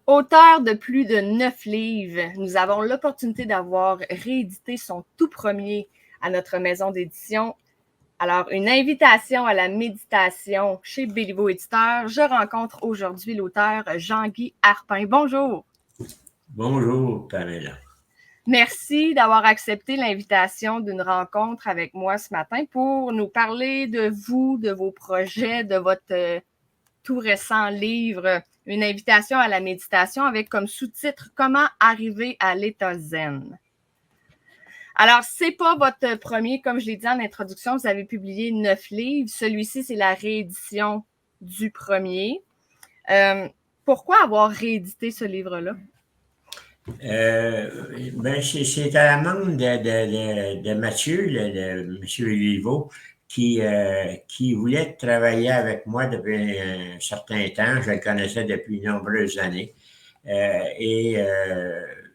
Auteur de plus de 9 livres, nous avons l'opportunité d'avoir réédité son tout premier à notre maison d'édition. Alors, une invitation à la méditation chez Béliveau Éditeur. Je rencontre aujourd'hui l'auteur Jean-Guy Harpin. Bonjour. Bonjour, Pamela. Merci d'avoir accepté l'invitation d'une rencontre avec moi ce matin pour nous parler de vous, de vos projets, de votre tout récent livre, une invitation à la méditation avec comme sous-titre « Comment arriver à l'état zen ». Alors, c'est pas votre premier, comme je l'ai dit en introduction, vous avez publié 9 livres. Celui-ci, c'est la réédition du premier. Pourquoi avoir réédité ce livre-là? C'est à la demande de Mathieu, Monsieur Livo, qui voulait travailler avec moi depuis un certain temps. Je le connaissais depuis de nombreuses années.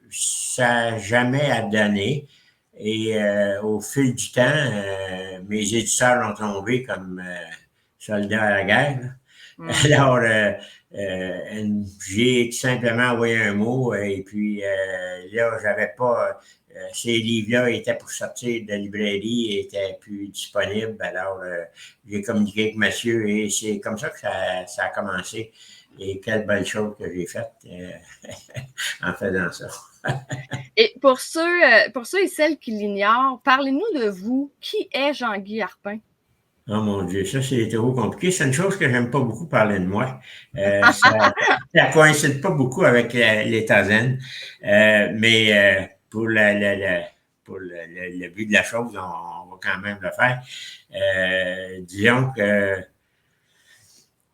Ça n'a jamais donné. Et au fil du temps, mes éditeurs ont tombé comme soldats à la guerre. Alors, j'ai tout simplement envoyé un mot et puis là, j'avais pas... ces livres-là étaient pour sortir de la librairie, étaient plus disponibles. Alors, j'ai communiqué avec monsieur et c'est comme ça que ça a commencé. Et quelle belle chose que j'ai faite en faisant ça. Et pour ceux et celles qui l'ignorent, parlez-nous de vous. Qui est Jean-Guy Harpin? Oh mon Dieu, ça c'est trop compliqué. C'est une chose que j'aime pas beaucoup parler de moi. Ça coïncide pas beaucoup avec l'état zen. Mais pour le but de la chose, on va quand même le faire. Disons que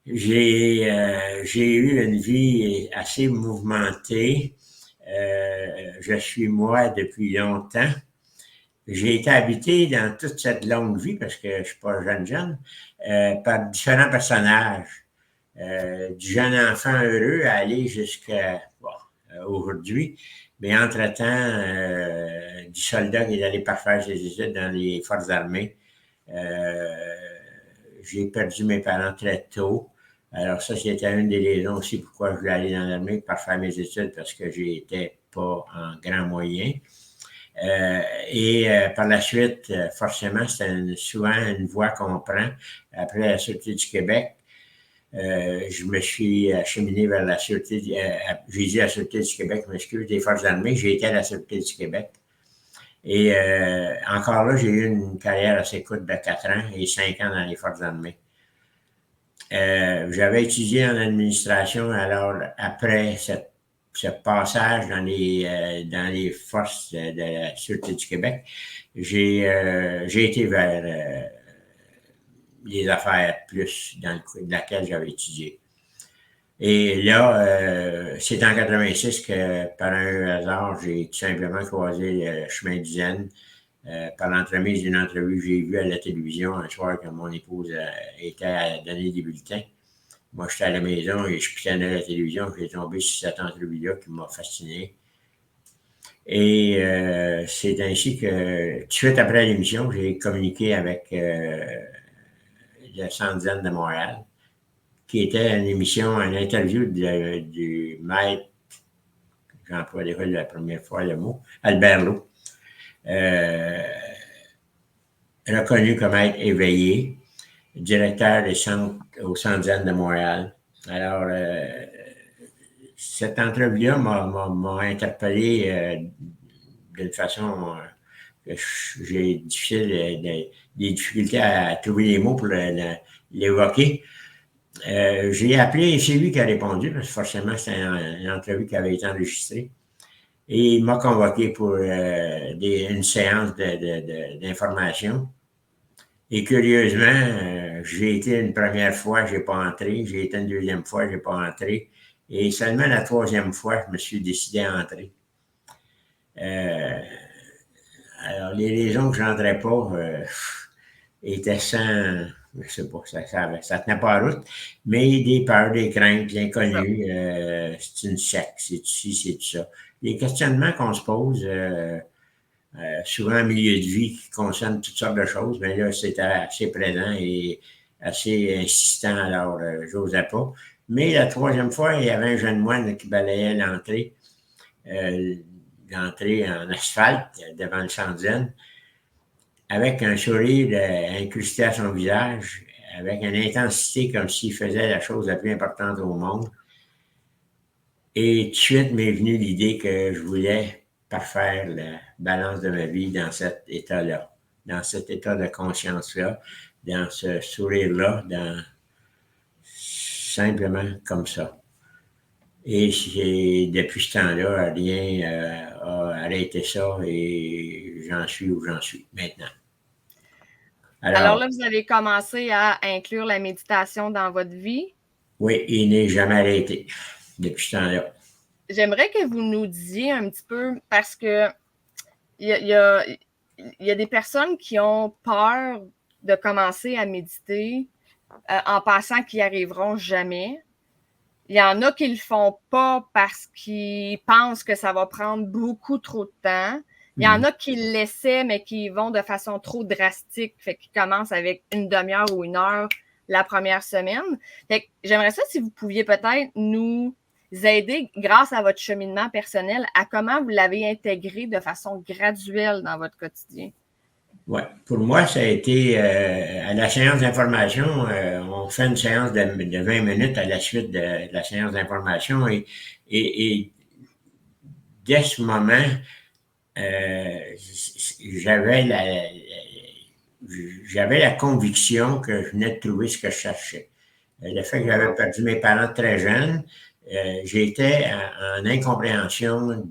j'ai eu une vie assez mouvementée. Je suis moi depuis longtemps. J'ai été habité dans toute cette longue vie, parce que je ne suis pas jeune, par différents personnages. Du jeune enfant heureux à aller jusqu'à aujourd'hui. Mais entre-temps, du soldat qui est allé parfaire ses études dans les forces armées. J'ai perdu mes parents très tôt. Alors ça, c'était une des raisons aussi pourquoi je voulais aller dans l'armée, parfaire mes études, parce que j'étais pas en grand moyen. Par la suite, forcément, c'est souvent une voie qu'on prend. Après la Sûreté du Québec, je me suis acheminé vers la Sûreté, j'ai dit la Sûreté du Québec, je m'excuse, des Forces armées, j'ai été à la Sûreté du Québec. Et encore là, j'ai eu une carrière assez courte de 4 ans et 5 ans dans les Forces armées. J'avais étudié en administration, alors après ce passage dans les forces de la Sûreté du Québec, j'ai été vers les affaires plus dans laquelle j'avais étudié. Et là, c'est en 86 que, par un hasard, j'ai tout simplement croisé le chemin du zen par l'entremise d'une entrevue que j'ai vue à la télévision un soir quand mon épouse était à donner des bulletins. Moi, j'étais à la maison et je pitonnais la télévision. J'ai tombé sur cette entrevue-là qui m'a fasciné. Et c'est ainsi que, tout de suite après l'émission, j'ai communiqué avec le Centre Zen de Montréal, qui était une émission, une interview du maître, j'emploie la première fois le mot, Albert Lowe, reconnu comme être éveillé, directeur au Centre Zen de Montréal. Alors, cette entrevue-là m'a interpellé d'une façon que j'ai des difficultés à trouver les mots pour l'évoquer. J'ai appelé et c'est lui qui a répondu, parce que forcément, c'est une entrevue qui avait été enregistrée. Et il m'a convoqué pour une séance d'information. Et curieusement, j'ai été une première fois, je n'ai pas entré. J'ai été une deuxième fois, je n'ai pas entré. Et seulement la troisième fois, je me suis décidé à entrer. Alors, les raisons que je n'entrais pas étaient sans... Je ne sais pas, ça tenait pas à route, mais des peurs, des craintes, l'inconnu, c'est une secte, c'est ci, c'est tout ça. Les questionnements qu'on se pose, souvent en milieu de vie, qui concernent toutes sortes de choses, mais là, c'était assez présent et assez insistant, alors j'osais pas. Mais la troisième fois, il y avait un jeune moine qui balayait l'entrée en asphalte devant le Centre Zen, avec un sourire incrusté à son visage, avec une intensité comme s'il faisait la chose la plus importante au monde. Et tout de suite m'est venue l'idée que je voulais parfaire la balance de ma vie dans cet état-là, dans cet état de conscience-là, dans ce sourire-là, simplement comme ça. Et depuis ce temps-là, rien a arrêté ça et j'en suis où j'en suis maintenant. Alors là, vous avez commencé à inclure la méditation dans votre vie? Oui, il n'est jamais arrêté depuis ce temps-là. J'aimerais que vous nous disiez un petit peu, parce que il y a des personnes qui ont peur de commencer à méditer en pensant qu'ils n'y arriveront jamais. Il y en a qui ne le font pas parce qu'ils pensent que ça va prendre beaucoup trop de temps. Il y en a qui l'essaient, mais qui vont de façon trop drastique, fait qu'ils commencent avec une demi-heure ou une heure la première semaine. Fait que j'aimerais ça si vous pouviez peut-être nous aider, grâce à votre cheminement personnel, à comment vous l'avez intégré de façon graduelle dans votre quotidien. Oui, pour moi, ça a été à la séance d'information, on fait une séance de 20 minutes à la suite de la séance d'information et dès ce moment, j'avais la conviction que je venais de trouver ce que je cherchais. Le fait que j'avais perdu mes parents très jeunes, j'étais en incompréhension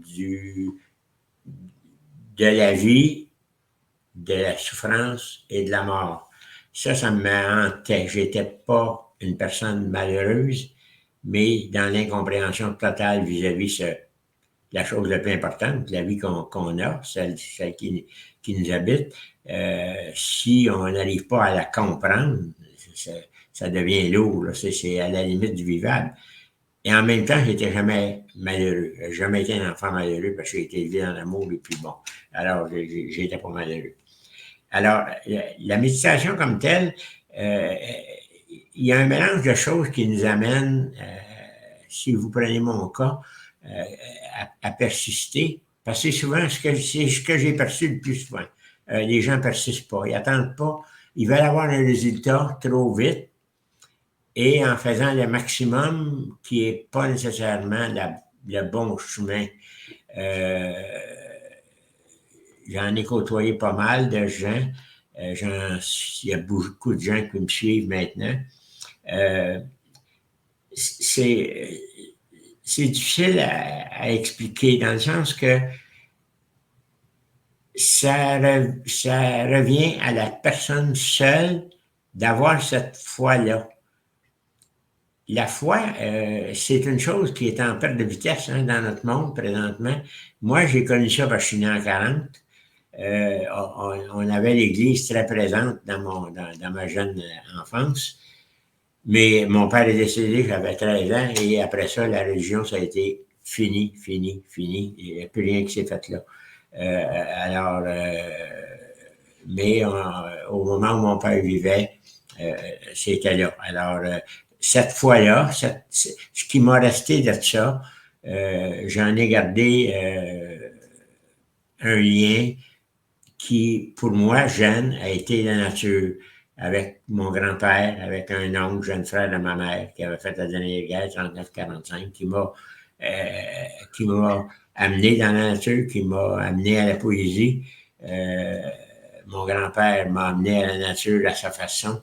de la vie, de la souffrance et de la mort. Ça me hantait. J'étais pas une personne malheureuse, mais dans l'incompréhension totale vis-à-vis la chose la plus importante, la vie qu'on a, celle qui nous habite. Si on n'arrive pas à la comprendre, ça devient lourd. Là. C'est à la limite du vivable. Et en même temps, j'étais jamais malheureux. J'ai jamais été un enfant malheureux parce que j'ai été élevé dans l'amour et puis bon. Alors, j'étais pas malheureux. Alors, la méditation comme telle, il y a un mélange de choses qui nous amène, si vous prenez mon cas, à persister. Parce que c'est souvent c'est ce que j'ai perçu le plus souvent. Les gens ne persistent pas, ils n'attendent pas. Ils veulent avoir un résultat trop vite et en faisant le maximum qui n'est pas nécessairement le bon chemin. J'en ai côtoyé pas mal de gens. Il y a beaucoup de gens qui me suivent maintenant. C'est difficile à expliquer dans le sens que ça revient à la personne seule d'avoir cette foi-là. La foi, c'est une chose qui est en perte de vitesse dans notre monde présentement. Moi, j'ai connu ça parce que je suis né en 40. On avait l'Église très présente dans ma jeune enfance. Mais mon père est décédé, j'avais 13 ans, et après ça, la religion, ça a été fini. Il n'y a plus rien qui s'est fait là. Mais au moment où mon père vivait, c'était là. Alors, cette fois-là, ce qui m'a resté de ça, j'en ai gardé un lien qui, pour moi, jeune, a été la nature, avec mon grand-père, avec un oncle, jeune frère de ma mère, qui avait fait la dernière guerre, 39-45, qui m'a amené dans la nature, qui m'a amené à la poésie. Mon grand-père m'a amené à la nature à sa façon.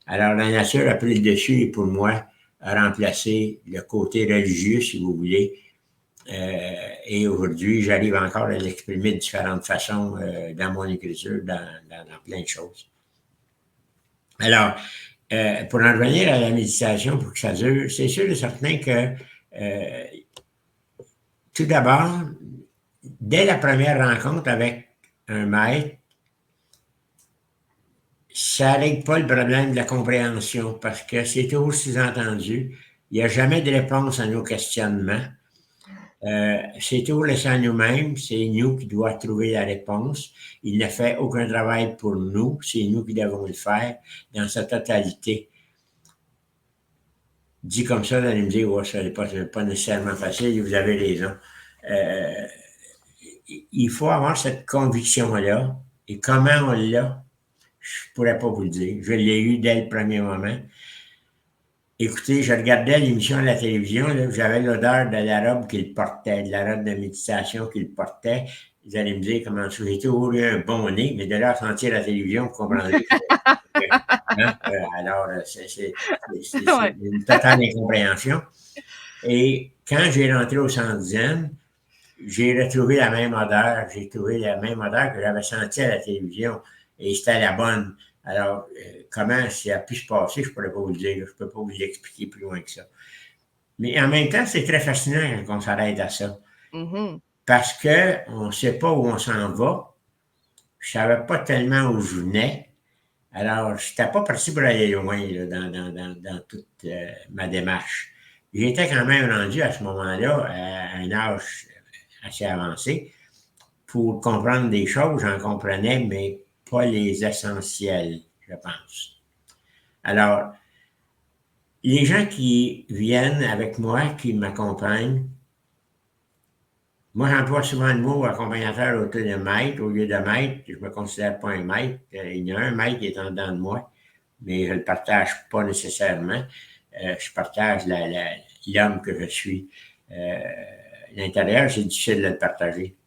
Alors, la nature a pris le dessus et pour moi, a remplacé le côté religieux, si vous voulez. Et aujourd'hui, j'arrive encore à l'exprimer de différentes façons dans mon écriture, dans plein de choses. Alors, pour en revenir à la méditation, pour que ça dure, c'est sûr et certain que tout d'abord, dès la première rencontre avec un maître, ça ne règle pas le problème de la compréhension parce que c'est toujours sous-entendu. Il n'y a jamais de réponse à nos questionnements. C'est toujours laissé à nous-mêmes, c'est nous qui devons trouver la réponse. Il ne fait aucun travail pour nous, c'est nous qui devons le faire dans sa totalité. dit comme ça, vous allez me dire, ouais, ça n'est pas nécessairement facile, vous avez raison. Il faut avoir cette conviction-là. Et comment on l'a, je ne pourrais pas vous le dire. Je l'ai eu dès le premier moment. Écoutez, je regardais l'émission à la télévision, j'avais l'odeur de la robe qu'il portait, de la robe de méditation qu'il portait. Vous allez me dire comment ça, j'ai toujours eu un bon nez, mais de là à sentir la télévision, vous comprendrez. Hein? Alors, c'est Ouais. une totale incompréhension. Et quand j'ai rentré au Centre Zen, j'ai retrouvé la même odeur. J'ai trouvé la même odeur que j'avais sentie à la télévision. Et c'était la bonne. Alors, comment ça a pu se passer, je ne pourrais pas vous le dire. Je ne peux pas vous l'expliquer plus loin que ça. Mais en même temps, c'est très fascinant quand on s'arrête à ça. Mm-hmm. Parce qu'on ne sait pas où on s'en va. Je ne savais pas tellement où je venais. Alors, je n'étais pas parti pour aller loin là, dans toute ma démarche. J'étais quand même rendu à ce moment-là à un âge assez avancé pour comprendre des choses, j'en comprenais, mais pas les essentiels, je pense. Alors, les gens qui viennent avec moi, qui m'accompagnent, moi, j'emploie souvent le mot accompagnateur au de maître. Au lieu de maître, je ne me considère pas un maître. Il y a un maître qui est en dedans de moi, mais je ne le partage pas nécessairement. Je partage l'homme que je suis. L'intérieur, c'est difficile de le partager.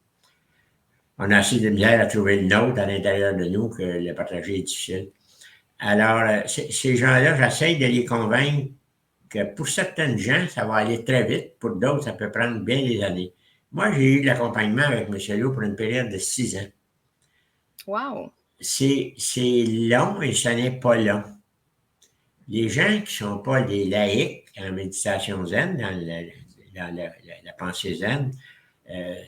On a assez de misère à trouver le nôtre à l'intérieur de nous que le partager est difficile. Alors, ces gens-là, j'essaie de les convaincre que pour certaines gens, ça va aller très vite. Pour d'autres, ça peut prendre bien des années. Moi, j'ai eu de l'accompagnement avec M. Lowe pour une période de 6 ans. Wow! C'est long et ce n'est pas long. Les gens qui ne sont pas des laïcs en méditation zen, dans la pensée zen,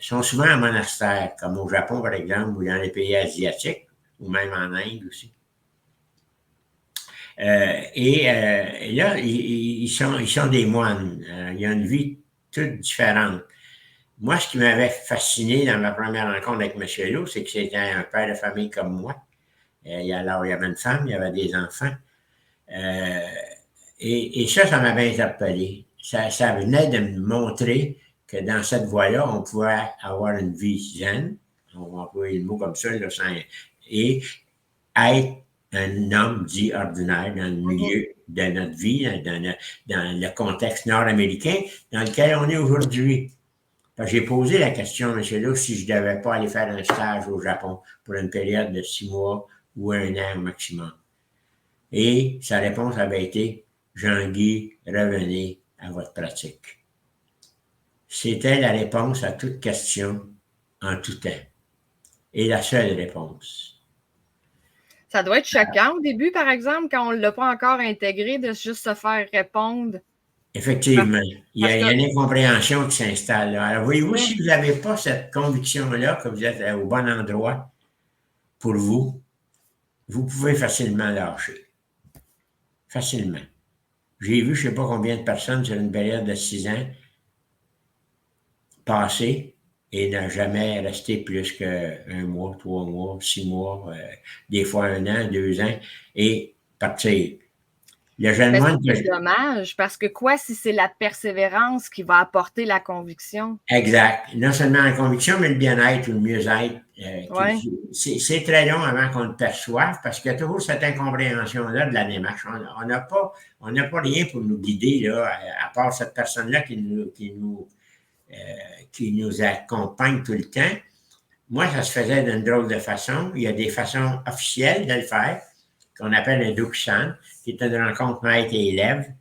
sont souvent en monastère, comme au Japon, par exemple, ou dans les pays asiatiques, ou même en Inde aussi. Et là, ils sont des moines. Ils ont une vie toute différente. Moi, ce qui m'avait fasciné dans ma première rencontre avec M. Lowe, c'est que c'était un père de famille comme moi. Alors, il y avait une femme, il y avait des enfants. Et ça m'avait interpellé. Ça venait de me montrer que dans cette voie-là, on pouvait avoir une vie zen, on va employer le mot comme ça, là, et être un homme dit ordinaire dans le milieu de notre vie, dans le contexte nord-américain dans lequel on est aujourd'hui. J'ai posé la question à M. Lowe si je ne devais pas aller faire un stage au Japon pour une période de 6 mois ou 1 an au maximum. Et sa réponse avait été « Jean-Guy, revenez à votre pratique ». C'était la réponse à toute question en tout temps. Et la seule réponse. Ça doit être choquant au début, par exemple, quand on ne l'a pas encore intégré, de juste se faire répondre. Effectivement, il y a une incompréhension qui s'installe là. Alors, voyez-vous, Ouais. si vous n'avez pas cette conviction-là, que vous êtes au bon endroit pour vous, vous pouvez facilement lâcher. Facilement. J'ai vu je ne sais pas combien de personnes sur une période de 6 ans passer et n'a jamais resté plus qu'1 mois, 3 mois, 6 mois, des fois 1 an, 2 ans, et partir. Le jeune moine C'est dommage, parce que quoi si c'est la persévérance qui va apporter la conviction? Exact. Non seulement la conviction, mais le bien-être ou le mieux-être. Ouais. C'est très long avant qu'on le perçoive parce qu'il y a toujours cette incompréhension-là de la démarche. On n'a pas rien pour nous guider, là, à part cette personne-là qui nous accompagne tout le temps. Moi, ça se faisait d'une drôle de façon. Il y a des façons officielles de le faire, qu'on appelle un Dokusan, qui est une rencontre maître et élève,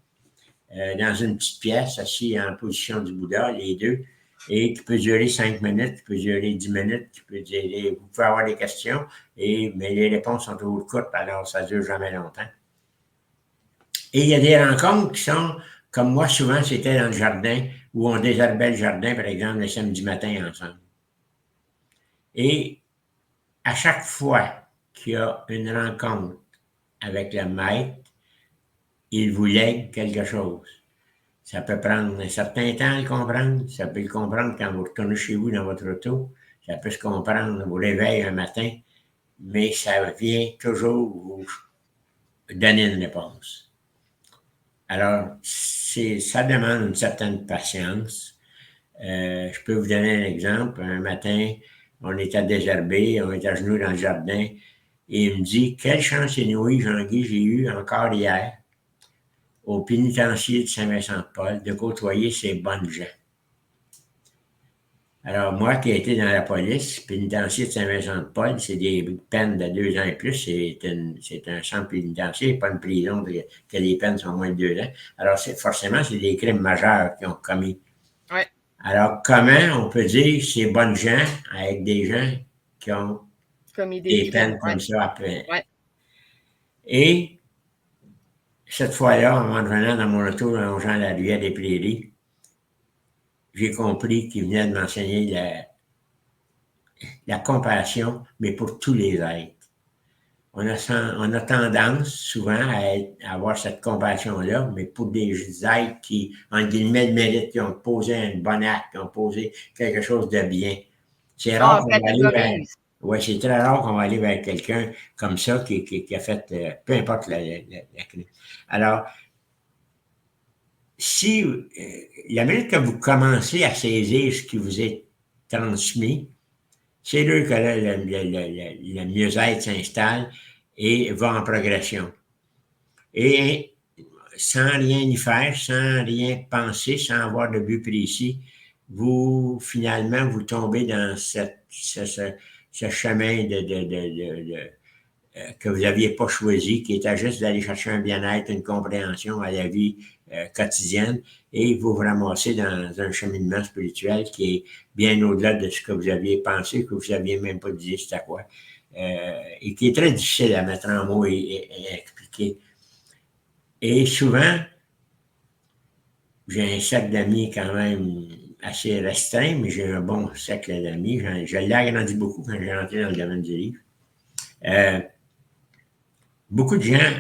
dans une petite pièce, assis en position du Bouddha, les deux, et qui peut durer 5 minutes, qui peut durer 10 minutes, qui peut durer, vous pouvez avoir des questions, mais les réponses sont toujours courtes, alors ça ne dure jamais longtemps. Et il y a des rencontres qui sont, comme moi, souvent, c'était dans le jardin, où on désherbait le jardin, par exemple, le samedi matin ensemble. Et à chaque fois qu'il y a une rencontre avec le maître, il vous lègue quelque chose. Ça peut prendre un certain temps à le comprendre. Ça peut le comprendre quand vous retournez chez vous dans votre auto. Ça peut se comprendre au réveil un matin, mais ça vient toujours vous donner une réponse. Alors, ça demande une certaine patience. Je peux vous donner un exemple. Un matin, on était désherbé, on était à genoux dans le jardin, et il me dit, quelle chance inouïe, Jean-Guy, j'ai eu encore hier, au pénitencier de Saint-Vincent-de-Paul, de côtoyer ces bonnes gens. Alors, moi qui ai été dans la police, pénitencier de Saint-Vincent-de-Paul, c'est des peines de 2 ans et plus. C'est un centre pénitentiaire, pas une prison que les peines sont moins de 2 ans. Alors, forcément, c'est des crimes majeurs qu'ils ont commis. Ouais. Alors, comment on peut dire ces bonnes gens avec des gens qui ont commis des peines comme ça après? Ouais. Et cette fois-là, en revenant dans mon auto, en longeant la rivière des Prairies, j'ai compris qu'il venait de m'enseigner la compassion, mais pour tous les êtres. On a tendance souvent à avoir cette compassion-là, mais pour des êtres qui, en guillemets, le méritent, qui ont posé un bon acte, qui ont posé quelque chose de bien. C'est rare qu'on va aller vers. Oui, c'est très rare qu'on va aller vers quelqu'un comme ça qui a fait, peu importe la crime. Alors, si la minute que vous commencez à saisir ce qui vous est transmis, c'est là que le mieux-être s'installe et va en progression. Et sans rien y faire, sans rien penser, sans avoir de but précis, finalement, vous tombez dans ce chemin que vous n'aviez pas choisi, qui était juste d'aller chercher un bien-être, une compréhension à la vie quotidienne, et vous vous ramassez dans un cheminement spirituel qui est bien au-delà de ce que vous aviez pensé, que vous n'aviez même pas dit c'était quoi, et qui est très difficile à mettre en mots et à expliquer. Et souvent, j'ai un cercle d'amis quand même assez restreint, mais j'ai un bon cercle d'amis. Je l'ai agrandi beaucoup quand j'ai rentré dans le domaine du livre. Beaucoup de gens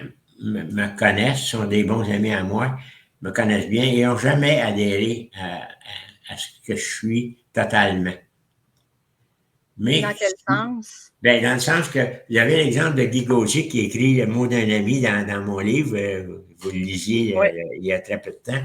me connaissent, sont des bons amis à moi, me connaissent bien et n'ont jamais adhéré à ce que je suis totalement. Mais dans quel sens? Ben, dans le sens que j'avais l'exemple de Guy Gauthier qui écrit Le mot d'un ami dans mon livre. Vous le lisiez il y a très peu de temps.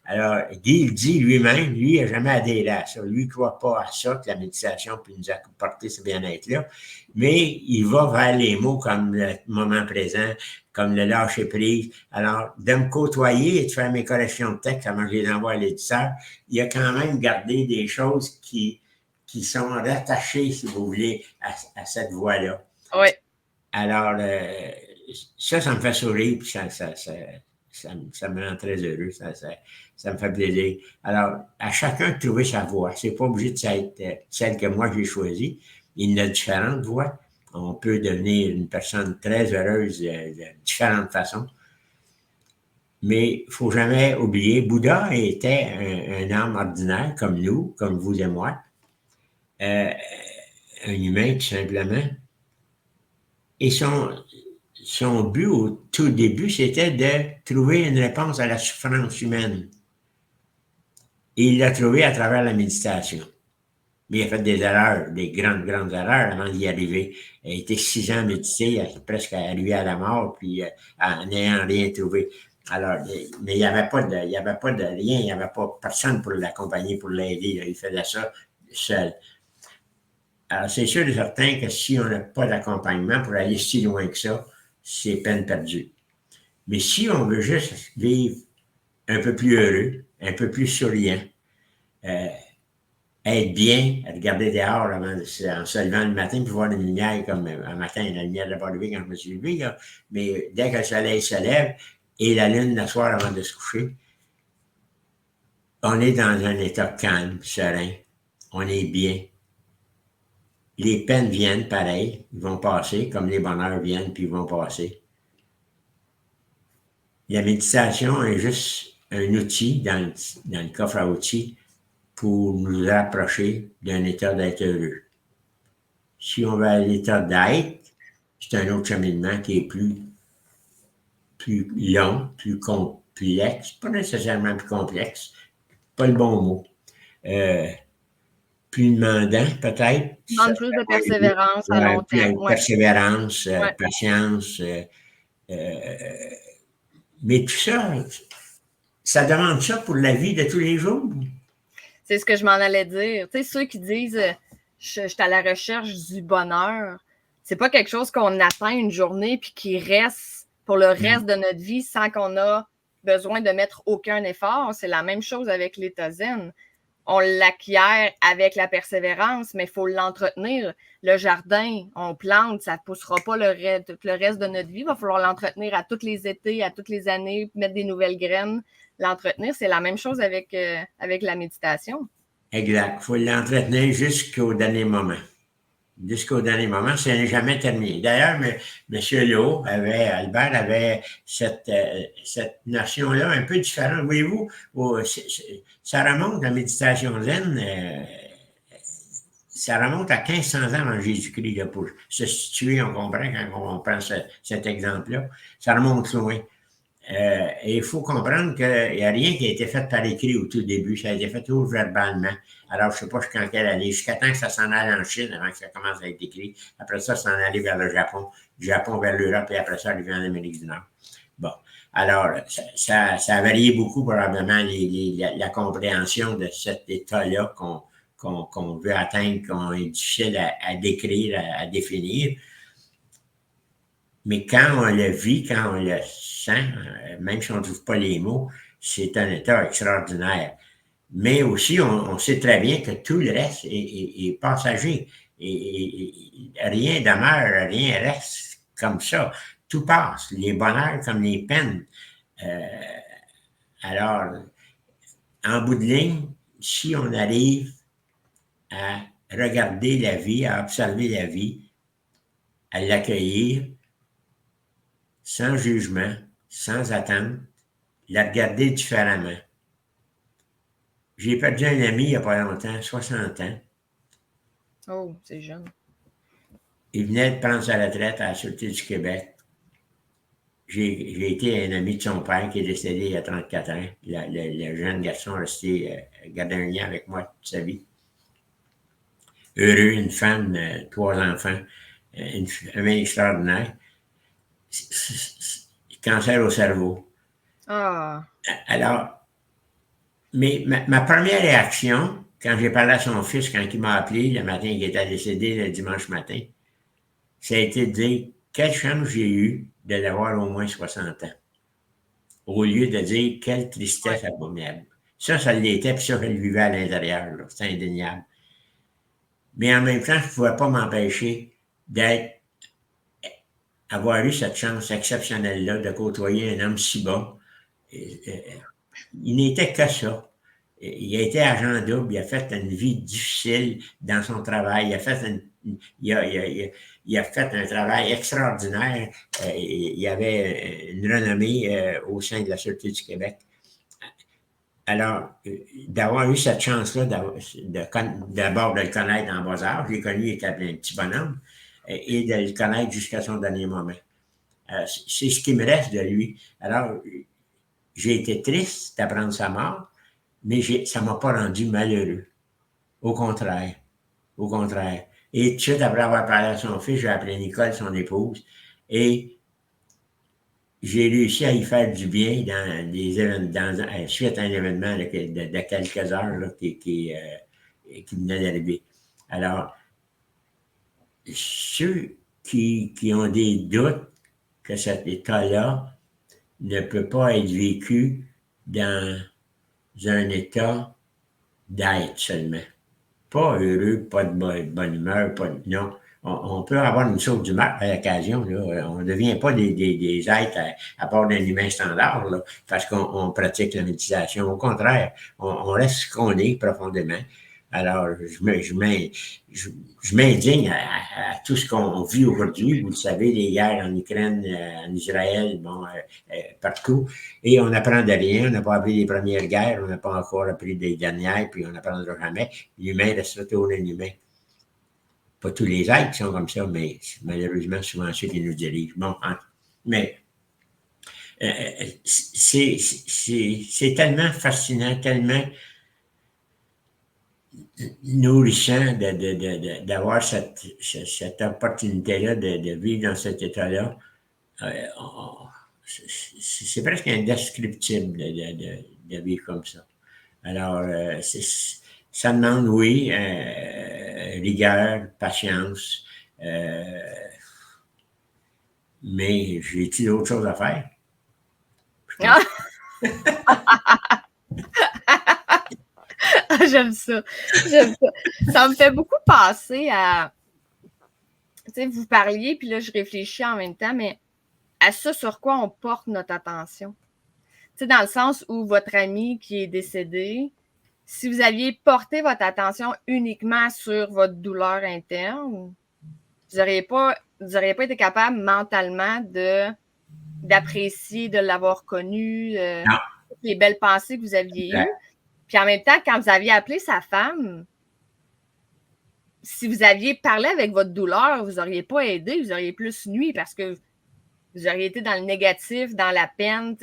Alors, Guy il dit lui-même, lui, il n'a jamais adhéré à ça. Lui, il ne croit pas à ça, que la méditation peut nous apporter ce bien-être-là. Mais il va vers les mots comme le moment présent, comme le lâcher-prise. Alors, de me côtoyer et de faire mes corrections de texte avant que je les envoie à l'éditeur, il a quand même gardé des choses qui sont rattachées, si vous voulez, à cette voie-là. Oui. Alors, ça me fait sourire, puis ça me rend très heureux, ça me fait plaisir. Alors, à chacun de trouver sa voie. C'est pas obligé de être celle que moi j'ai choisie. Il y a différentes voies. On peut devenir une personne très heureuse de différentes façons. Mais il ne faut jamais oublier, Bouddha était un homme ordinaire, comme nous, comme vous et moi. Un humain, tout simplement. Et son but au tout début, c'était de trouver une réponse à la souffrance humaine. Et il l'a trouvé à travers la méditation. Mais il a fait des erreurs, des grandes, grandes erreurs avant d'y arriver. Il a été 6 ans médité, presque arrivé à la mort, puis en n'ayant rien trouvé. Alors, mais il n'y avait pas de lien, il n'y avait pas personne pour l'accompagner, pour l'aider. Il faisait ça seul. Alors, c'est sûr et certain que si on n'a pas d'accompagnement pour aller si loin que ça, c'est peine perdue. Mais si on veut juste vivre un peu plus heureux, un peu plus souriant, être bien, regarder dehors en se levant le matin, puis voir la lumière comme un matin, la lumière n'a pas levé quand je me suis levé, là, mais dès que le soleil se lève et la lune le soir avant de se coucher, on est dans un état calme, serein, on est bien. Les peines viennent pareil, ils vont passer, comme les bonheurs viennent puis ils vont passer. La méditation est juste un outil dans le coffre à outils pour nous rapprocher d'un état d'être heureux. Si on va à l'état d'être, c'est un autre cheminement qui est plus long, plus complexe, pas nécessairement plus complexe, pas le bon mot. Plus demandant, peut-être. Demande plus de persévérance à long terme. Persévérance, patience. Mais tout ça, ça demande ça pour la vie de tous les jours? C'est ce que je m'en allais dire. Tu sais, ceux qui disent je suis à la recherche du bonheur, c'est pas quelque chose qu'on atteint une journée puis qui reste pour le reste de notre vie sans qu'on a besoin de mettre aucun effort. C'est la même chose avec l'état zen. On l'acquiert avec la persévérance, mais il faut l'entretenir. Le jardin, on plante, ça ne poussera pas le reste de notre vie. Il va falloir l'entretenir à tous les étés, à toutes les années, mettre des nouvelles graines. L'entretenir, c'est la même chose avec la méditation. Exact. Il faut l'entretenir jusqu'au dernier moment. Jusqu'au dernier moment, ça n'est jamais terminé. D'ailleurs, M. Lowe Albert avait cette notion-là un peu différente. Voyez-vous, ça remonte, la méditation zen, ça remonte à 1500 ans avant Jésus-Christ, là, pour se situer, on comprend quand on prend cet exemple-là. Ça remonte loin. Et il faut comprendre qu'il n'y a rien qui a été fait par écrit au tout début, ça a été fait toujours verbalement. Alors, je ne sais pas jusqu'en quelle année, jusqu'à temps que ça s'en aille en Chine avant que ça commence à être écrit. Après ça s'en allait vers le Japon, du Japon vers l'Europe et après ça, arrivé en Amérique du Nord. Bon, alors, ça a varié beaucoup probablement la compréhension de cet état-là qu'on veut atteindre, qu'on est difficile à décrire, à définir. Mais quand on le vit, quand on le sent, même si on ne trouve pas les mots, c'est un état extraordinaire. Mais aussi, on sait très bien que tout le reste est passager. Et rien demeure, rien reste comme ça. Tout passe, les bonheurs comme les peines. Alors, en bout de ligne, si on arrive à regarder la vie, à observer la vie, à l'accueillir, sans jugement, sans attente, la regarder différemment. J'ai perdu un ami il n'y a pas longtemps, 60 ans. Oh, c'est jeune. Il venait de prendre sa retraite à la Sûreté du Québec. J'ai été un ami de son père qui est décédé il y a 34 ans. Le jeune garçon est resté garder un lien avec moi toute sa vie. Heureux, une femme, 3 enfants, un vie extraordinaire. Cancer au cerveau. Ah. Alors, mais ma première réaction, quand j'ai parlé à son fils, quand il m'a appelé le matin, il était décédé le dimanche matin, ça a été de dire quelle chance j'ai eu de l'avoir au moins 60 ans. Au lieu de dire quelle tristesse abominable. Ça l'était, puis ça, je le vivais à l'intérieur. C'était indéniable. Mais en même temps, je ne pouvais pas m'empêcher d'avoir eu cette chance exceptionnelle-là de côtoyer un homme si bas. Il n'était que ça. Il a été agent double, il a fait une vie difficile dans son travail, il a fait un travail extraordinaire, il avait une renommée au sein de la Sûreté du Québec. Alors, d'avoir eu cette chance-là, d'abord de le connaître en bas âge, je l'ai connu, il était un petit bonhomme, et de le connaître jusqu'à son dernier moment. C'est ce qui me reste de lui. Alors, j'ai été triste d'apprendre sa mort, mais ça ne m'a pas rendu malheureux. Au contraire. Au contraire. Et tout de suite, après avoir parlé à son fils, j'ai appelé Nicole, son épouse, et j'ai réussi à y faire du bien dans des événements, suite à un événement là, de quelques heures là, qui venait d'arriver. Alors, ceux qui ont des doutes que cet état-là ne peut pas être vécu dans un état d'être seulement. Pas heureux, pas de bonne humeur, pas de... Non. On peut avoir une sorte d'humeur à l'occasion. On ne devient pas des êtres à part d'un humain standard là, parce qu'on pratique la méditation. Au contraire, on reste ce qu'on est profondément. Alors, je m'indigne à tout ce qu'on vit aujourd'hui. Vous le savez, les guerres en Ukraine, en Israël, bon, partout. Et on n'apprend de rien. On n'a pas appris les premières guerres. On n'a pas encore appris des dernières, puis on n'apprendra jamais. L'humain restera toujours un humain. Pas tous les êtres qui sont comme ça, mais malheureusement, souvent ceux qui nous dirigent. Bon, mais c'est tellement fascinant, tellement nourrissant d'avoir cette opportunité-là de vivre dans cet état-là. C'est presque indescriptible de vivre comme ça. Alors, ça demande, oui, rigueur, patience, mais j'ai-tu d'autres choses à faire? J'aime ça. J'aime ça. Ça me fait beaucoup penser à. Tu sais, vous parliez, puis là, je réfléchis en même temps, mais à ça sur quoi on porte notre attention. Tu sais, dans le sens où votre ami qui est décédé, si vous aviez porté votre attention uniquement sur votre douleur interne, vous n'auriez pas été capable mentalement d'apprécier, de l'avoir connu, les belles pensées que vous aviez eues. Puis en même temps, quand vous aviez appelé sa femme, si vous aviez parlé avec votre douleur, vous n'auriez pas aidé, vous auriez plus nui parce que vous auriez été dans le négatif, dans la peine.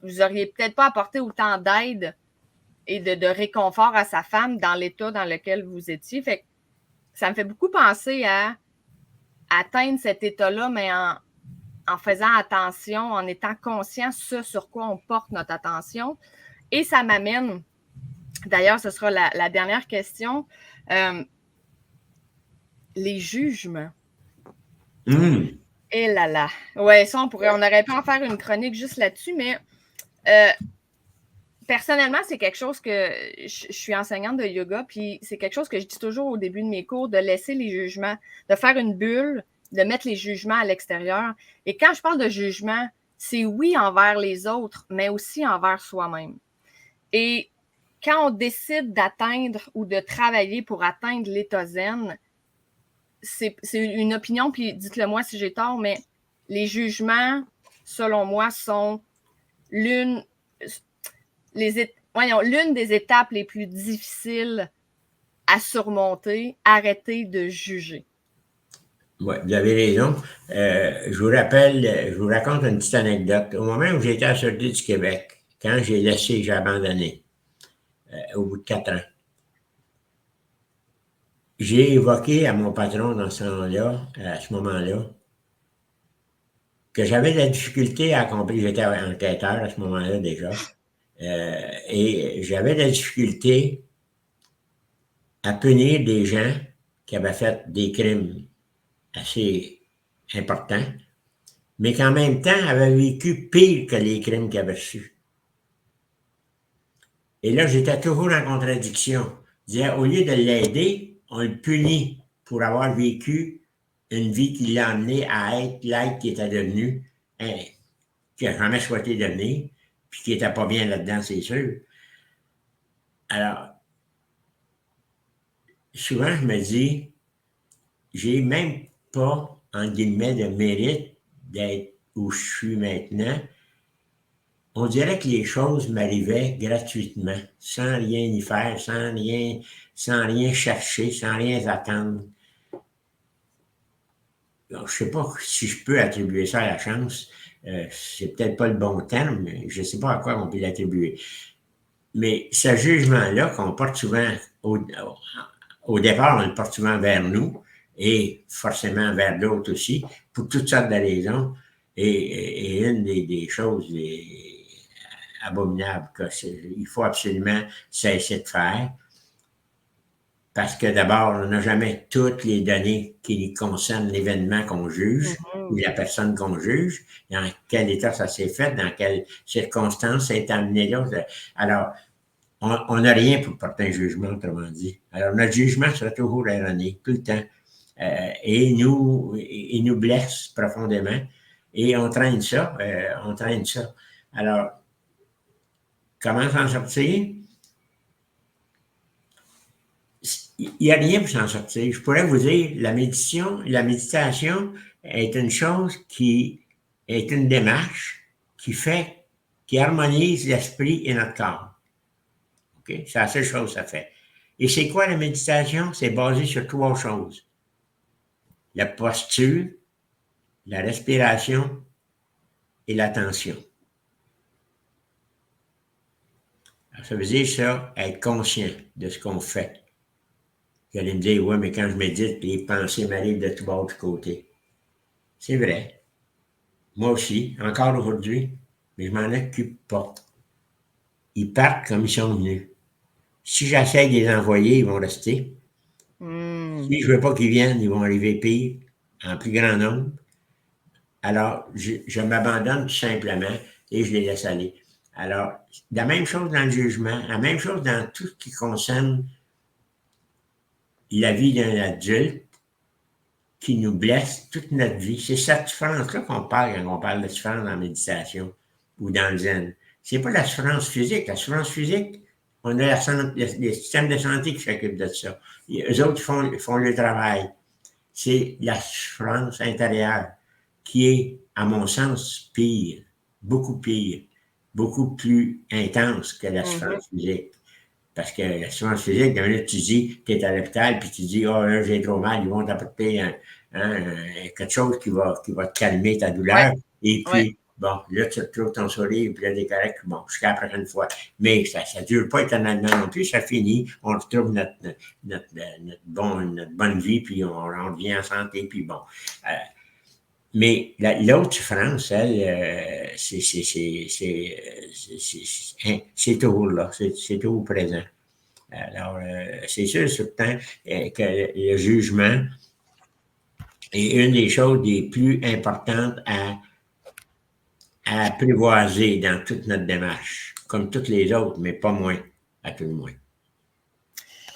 Vous n'auriez peut-être pas apporté autant d'aide et de réconfort à sa femme dans l'état dans lequel vous étiez. Fait que ça me fait beaucoup penser à atteindre cet état-là, mais en faisant attention, en étant conscient de ce sur quoi on porte notre attention. Et ça m'amène, d'ailleurs, ce sera la dernière question, les jugements. Et là là. Ouais, ça, on aurait pu en faire une chronique juste là-dessus, mais personnellement, c'est quelque chose que je suis enseignante de yoga, puis c'est quelque chose que je dis toujours au début de mes cours, de laisser les jugements, de faire une bulle, de mettre les jugements à l'extérieur. Et quand je parle de jugement, c'est oui envers les autres, mais aussi envers soi-même. Et quand on décide d'atteindre ou de travailler pour atteindre l'état zen, c'est une opinion, puis dites-le moi si j'ai tort, mais les jugements, selon moi, sont l'une des étapes les plus difficiles à surmonter, arrêter de juger. Oui, vous avez raison. Je vous raconte une petite anecdote. Au moment où j'étais à la Sûreté du Québec, quand j'ai abandonné, au bout de 4 ans, j'ai évoqué à mon patron dans ce moment-là, que j'avais de la difficulté à accomplir, j'étais enquêteur à ce moment-là déjà, et j'avais de la difficulté à punir des gens qui avaient fait des crimes assez importants, mais qui en même temps avaient vécu pire que les crimes qu'ils avaient reçus. Et là, j'étais toujours en contradiction. Je disais, au lieu de l'aider, on le punit pour avoir vécu une vie qui l'a amené à être l'être qui était devenu, qui n'a jamais souhaité devenir, puis qui n'était pas bien là-dedans, c'est sûr. Alors, souvent, je me dis, j'ai même pas, en guillemets, de mérite d'être où je suis maintenant. On dirait que les choses m'arrivaient gratuitement, sans rien y faire, sans rien chercher, sans rien attendre. Alors, je ne sais pas si je peux attribuer ça à la chance. C'est peut-être pas le bon terme, mais je ne sais pas à quoi on peut l'attribuer. Mais ce jugement-là qu'on porte souvent, au départ, on le porte souvent vers nous et forcément vers d'autres aussi, pour toutes sortes de raisons. Et une des choses abominables qu'il faut absolument cesser de faire, parce que d'abord, on n'a jamais toutes les données qui concernent l'événement qu'on juge, ou la personne qu'on juge, dans quel état ça s'est fait, dans quelles circonstances ça a été amené là. Alors, on n'a rien pour porter un jugement, autrement dit. Alors, notre jugement sera toujours erroné, tout le temps. Et il nous blesse profondément. Et on traîne ça. Alors, comment s'en sortir? Il n'y a rien pour s'en sortir. Je pourrais vous dire, la méditation est une chose qui est une démarche qui harmonise l'esprit et notre corps. Okay? C'est la seule chose que ça fait. Et c'est quoi la méditation? C'est basé sur 3 choses. La posture, la respiration et l'attention. Alors, ça veut dire ça, être conscient de ce qu'on fait. Vous allez me dire, ouais, mais quand je médite, les pensées m'arrivent de tout bord de côté. C'est vrai. Moi aussi, encore aujourd'hui, mais je m'en occupe pas. ils partent comme ils sont venus. Si j'essaie de les envoyer, ils vont rester. Si je ne veux pas qu'ils viennent, ils vont arriver pire, en plus grand nombre. Alors, je m'abandonne tout simplement et je les laisse aller. Alors, la même chose dans le jugement, la même chose dans tout ce qui concerne la vie d'un adulte qui nous blesse toute notre vie. C'est cette souffrance-là qu'on parle quand on parle de souffrance en méditation ou dans le zen. C'est pas la souffrance physique. La souffrance physique, on a les systèmes de santé qui s'occupent de ça. Eux autres font le travail. C'est la souffrance intérieure qui est, à mon sens, pire, beaucoup plus intense que la souffrance physique. Parce que la souffrance physique, d'un minute, tu dis, tu es à l'hôpital, puis tu dis, oh là, j'ai trop mal, ils vont t'apporter quelque chose qui va te calmer ta douleur. Ouais. Et puis, bon, là, tu retrouves ton sourire, puis là, t'es correct, bon, jusqu'à la prochaine fois. Mais ça ne dure pas éternellement non plus, ça finit, on retrouve notre bonne vie, puis on revient en santé, puis bon. Mais l'autre souffrance, elle, c'est toujours là, c'est toujours présent. Alors, c'est sûr, certain, que le jugement est une des choses les plus importantes à apprivoiser dans toute notre démarche, comme toutes les autres, mais pas moins, à tout le moins.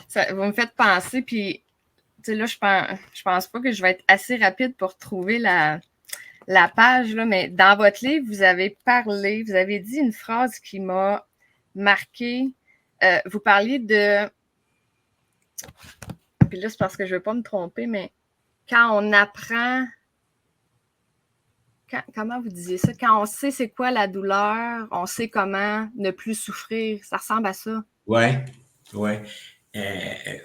Ça, vous me faites penser, puis là, je pense pas que je vais être assez rapide pour trouver la page, là, mais dans votre livre, vous avez dit une phrase qui m'a marquée. Vous parliez de. Puis là, c'est parce que je ne veux pas me tromper, mais quand on apprend. Comment vous disiez ça? Quand on sait c'est quoi la douleur, on sait comment ne plus souffrir. Ça ressemble à ça. Oui, oui.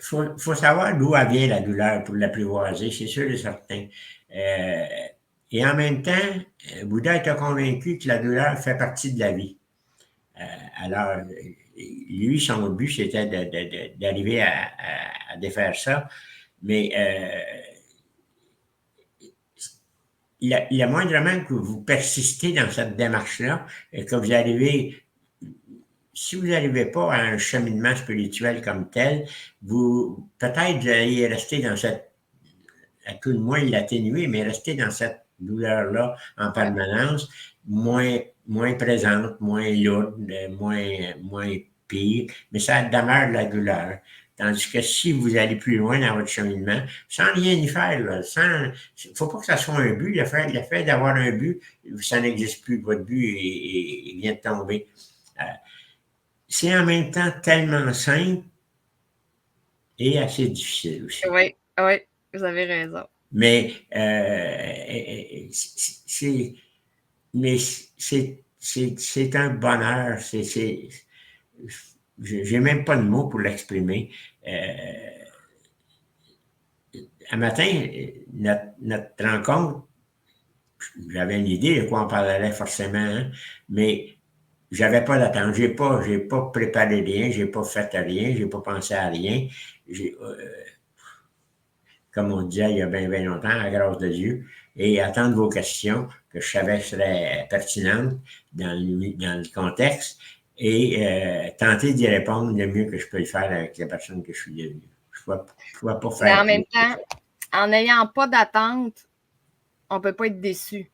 Faut savoir d'où elle vient la douleur pour l'apprivoiser, c'est sûr et certain. Et en même temps, Bouddha était convaincu que la douleur fait partie de la vie. Alors, lui, son but, c'était d'arriver à défaire ça. Mais il y a moindrement que vous persistez dans cette démarche-là et que vous arrivez, si vous n'arrivez pas à un cheminement spirituel comme tel, peut-être vous allez rester dans cette, à tout le moins l'atténuer, mais rester dans cette douleur-là en permanence, moins présente, moins lourde, moins pire, mais ça demeure la douleur. Tandis que si vous allez plus loin dans votre cheminement, sans rien y faire, il ne faut pas que ça soit un but. Le fait d'avoir un but, ça n'existe plus. Votre but vient de tomber. C'est en même temps tellement simple et assez difficile aussi. Oui, vous avez raison. Mais c'est un bonheur. J'ai même pas de mots pour l'exprimer. Un matin, notre rencontre, j'avais une idée de quoi on parlerait forcément, hein, mais j'avais pas d'attente. J'ai pas préparé rien, j'ai pas fait rien, j'ai pas pensé à rien. Comme on disait il y a bien longtemps, à la grâce de Dieu, et attendre vos questions que je savais seraient pertinentes dans le contexte et tenter d'y répondre le mieux que je peux le faire avec la personne que je suis devenue. Je ne vois pas faire. Mais en même temps, en n'ayant pas d'attente, on ne peut pas être déçu.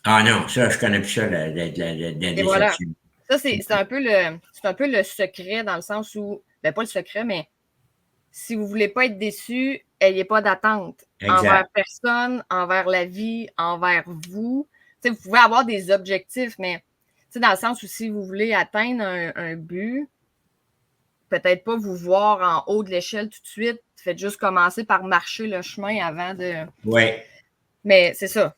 Ah non, ça, je connais plus ça, la déception. Voilà. Ça, c'est un peu le secret dans le sens où, ben pas le secret, mais si vous ne voulez pas être déçu, n'ayez pas d'attente envers personne, envers la vie, envers vous. T'sais, vous pouvez avoir des objectifs, mais dans le sens où si vous voulez atteindre un but, peut-être pas vous voir en haut de l'échelle tout de suite. Faites juste commencer par marcher le chemin avant de. Oui. Mais c'est ça.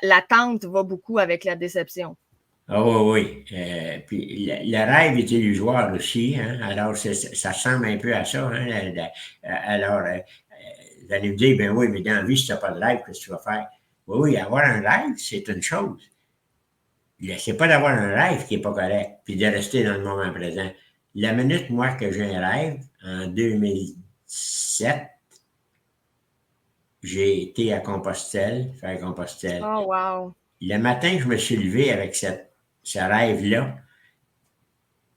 L'attente va beaucoup avec la déception. Ah oui, oui. Puis le rêve est illusoire aussi, hein? Alors ça ressemble un peu à ça. Hein? Alors, vous allez me dire, ben oui, mais dans la vie, si tu n'as pas de rêve, qu'est-ce que tu vas faire? Oui, avoir un rêve, c'est une chose. C'est pas d'avoir un rêve qui n'est pas correct, puis de rester dans le moment présent. La minute, moi, que j'ai un rêve, en 2007, j'ai été à Compostelle, faire Compostelle. Oh, wow. Le matin, je me suis levé avec ce rêve-là.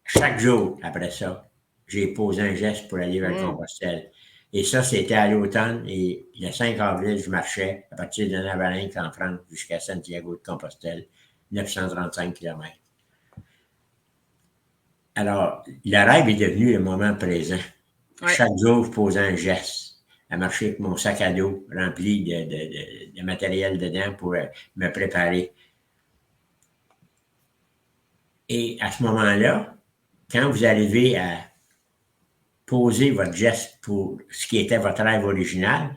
chaque jour après ça, j'ai posé un geste pour aller vers Compostelle. Et ça, c'était à l'automne. Et le 5 avril, je marchais à partir de Navarinque en France jusqu'à Santiago de Compostelle, 935 km. Alors, le rêve est devenu le moment présent. Ouais. Chaque jour, je posais un geste à marcher avec mon sac à dos rempli de matériel dedans pour me préparer. Et à ce moment-là, quand vous arrivez à poser votre geste pour ce qui était votre rêve original,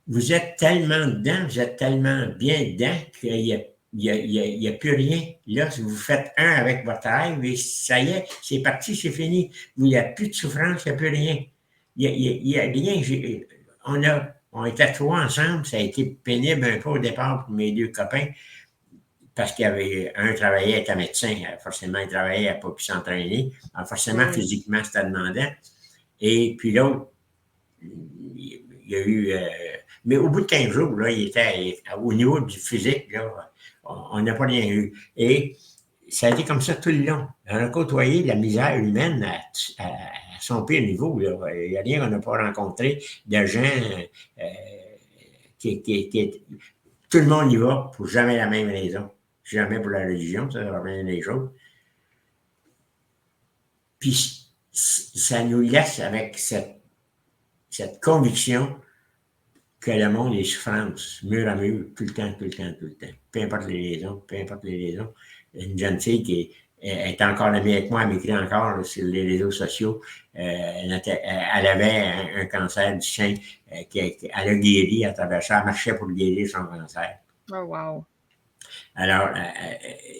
vous êtes tellement dedans, vous êtes tellement bien dedans qu'il n'y a plus rien. Là, vous faites un avec votre rêve et ça y est, c'est parti, c'est fini. Il n'y a plus de souffrance, il n'y a plus rien. Il y a rien. On était trois ensemble, ça a été pénible un peu au départ pour mes deux copains, parce qu'il y avait un travaillait, était médecin, forcément il travaillait, il n'a pas pu s'entraîner. Alors forcément, physiquement, c'était demandant. Et puis l'autre, il y a eu... mais au bout de 15 jours, là, il était au niveau du physique, là, on n'a pas rien eu. Et ça a été comme ça tout le long. On a côtoyé la misère humaine à son pire niveau. Là. Il n'y a rien qu'on n'a pas rencontré de gens tout le monde y va pour jamais la même raison. Jamais pour la religion, ça va rien des choses. Puis ça nous laisse avec cette conviction que le monde est souffrance, mur à mur, tout le temps. Peu importe les raisons. Une jeune fille qui est encore amie avec moi, elle m'écrit encore sur les réseaux sociaux. Elle avait un cancer du sein elle a guéri à travers ça. Elle marchait pour guérir son cancer. Oh, wow. Alors,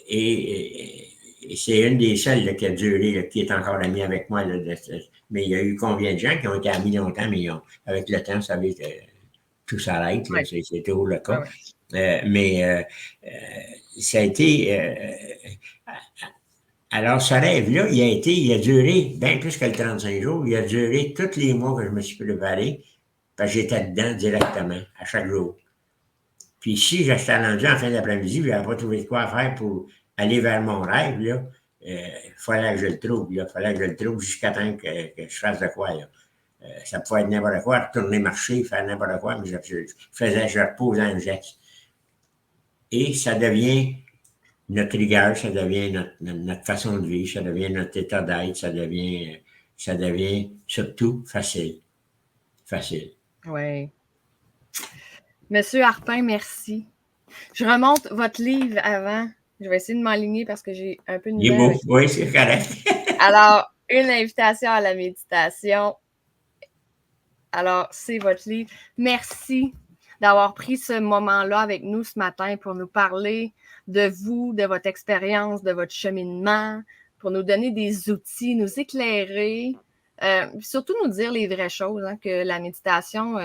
et c'est une des seules là, qui a duré, là, qui est encore amie avec moi. Là, mais il y a eu combien de gens qui ont été amis longtemps, mais avec le temps, ça tout s'arrête. Ouais. C'est toujours le cas. Ouais. Ça a été... alors, ce rêve-là, il a duré bien plus que le 35 jours. Il a duré tous les mois que je me suis préparé, parce que j'étais dedans directement, à chaque jour. Puis si j'étais rendu en fin d'après-midi, je n'avais pas trouvé de quoi faire pour aller vers mon rêve, là, il fallait que je le trouve. Il fallait que je le trouve jusqu'à temps que je fasse de quoi. Là. Ça pouvait être n'importe quoi, retourner marcher, faire n'importe quoi, mais je reposais un geste. Et ça devient notre rigueur, ça devient notre façon de vivre, ça devient notre état d'être, ça devient surtout facile. Facile. Oui. Monsieur Harpin, merci. Je remonte votre livre avant. Je vais essayer de m'aligner parce que j'ai un peu de misère. Il est beau, oui, c'est correct. Alors, une invitation à la méditation. Alors, c'est votre livre. Merci d'avoir pris ce moment-là avec nous ce matin pour nous parler de vous, de votre expérience, de votre cheminement, pour nous donner des outils, nous éclairer, surtout nous dire les vraies choses, hein, que la méditation,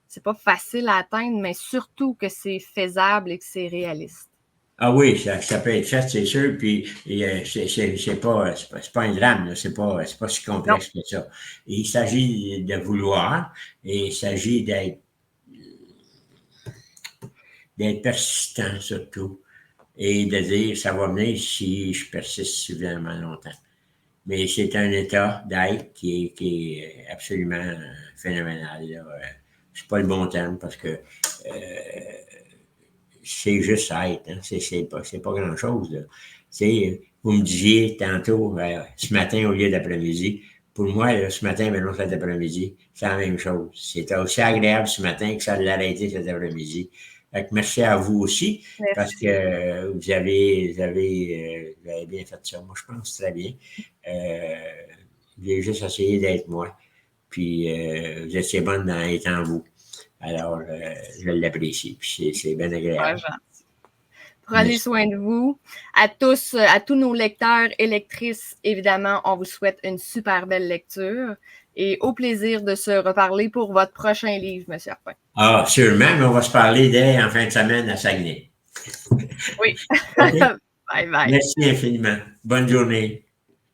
c'est pas facile à atteindre, mais surtout que c'est faisable et que c'est réaliste. Ah oui, ça peut être fait, c'est sûr, puis c'est pas un drame, c'est pas si complexe que ça. Il s'agit de vouloir et il s'agit d'être persistant surtout et de dire ça va venir si je persiste suffisamment longtemps. Mais c'est un état d'être qui est absolument phénoménal. C'est pas le bon terme parce que c'est juste être, hein? C'est pas grand-chose. Vous me disiez tantôt, ce matin au lieu d'après-midi, pour moi, là, ce matin, maintenant cet après-midi, c'est la même chose. C'était aussi agréable ce matin que ça l'arrêter cet après-midi. Merci à vous aussi, merci. Parce que vous avez bien fait ça. Moi, je pense très bien. J'ai juste essayé d'être moi. Puis, vous étiez bonne dans étant vous. Alors, je l'apprécie. Puis, c'est bien agréable. Ouais, prenez soin de vous. À tous nos lecteurs et lectrices, évidemment, on vous souhaite une super belle lecture. Et au plaisir de se reparler pour votre prochain livre, M. Harpin. Ah, sûrement, mais on va se parler en fin de semaine à Saguenay. Oui. Okay? Bye bye. Merci infiniment. Bonne journée.